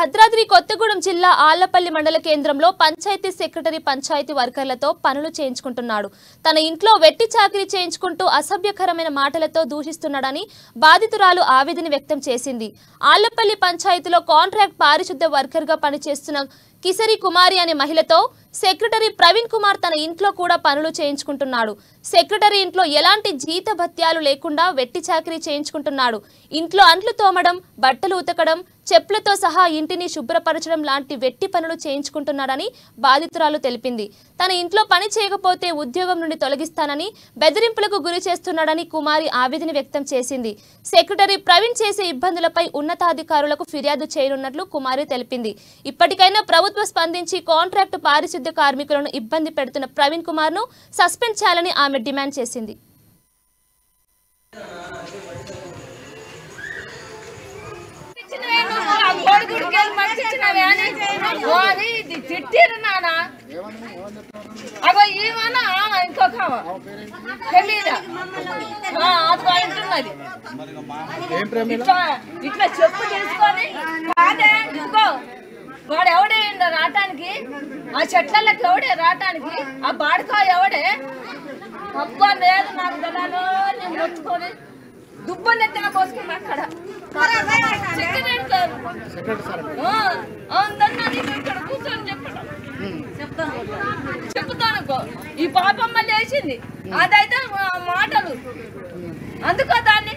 భద్రాద్రి కొత్తగూడెం జిల్లా ఆళ్లపల్లి మండల కేంద్రంలో పంచాయతీ సెక్రటరీ పంచాయతీ వర్కర్లతో పనులు చేయించుకుంటున్నాడు. తన ఇంట్లో వెట్టి చాకిరీ చేయించుకుంటూ అసభ్యకరమైన మాటలతో దూషిస్తున్నాడని బాధితురాలు ఆవేదన వ్యక్తం చేసింది. ఆళ్లపల్లి పంచాయతీలో కాంట్రాక్ట్ పారిశుద్ధ వర్కర్ గా పనిచేస్తున్న కిసరి కుమారి అనే మహిళతో సెక్రటరీ ప్రవీణ్ కుమార్ తన ఇంట్లో కూడా పనులు చేయించుకుంటున్నాడు. సెక్రటరీ ఇంట్లో ఎలాంటి జీతభత్యాలు లేకుండా వెట్టి చాకిరీ చేయించుకుంటున్నాడు. ఇంట్లో అంట్లు తోమడం, బట్టలు ఉతకడం, చెప్పులతో సహా ఇంటిని శుభ్రపరచడం లాంటి వెట్టి పనులు చేయించుకుంటున్నాడని బాధితురాలు తెలిపింది. తన ఇంట్లో పని చేయకపోతే ఉద్యోగం నుండి తొలగిస్తానని బెదిరింపులకు గురి చేస్తున్నాడని కుమారి ఆవేదన వ్యక్తం చేసింది. సెక్రటరీ ప్రవీణ్ చేసే ఇబ్బందులపై ఉన్నతాధికారులకు ఫిర్యాదు చేయనున్నట్లు కుమారి తెలిపింది. ఇప్పటికైనా ప్రభుత్వం స్పందించి కాంట్రాక్టు పారిశుద్ధ కార్మికులను ఇబ్బంది పెడుతున్న ప్రవీణ్ కుమార్ ను సస్పెండ్ చేయాలని ఆమె డిమాండ్ చేసింది. ఇట్లా చెప్పు చేసుకొని వాడు ఎవడే రావటానికి, ఆ చెట్లకి ఎవడే రావటానికి, ఆ బాడకాయ ఎవడే అబ్బా లేదు నాకు తెలాలో నేను మొత్తుకొని దుబ్బని ఎత్తిన పోసుకున్నా అక్కడ ఇక్కడ కూర్చొని చెప్తాను. ఈ పాపమ్మ లేచింది, అదైతే మాటలు అందుకో దాన్ని.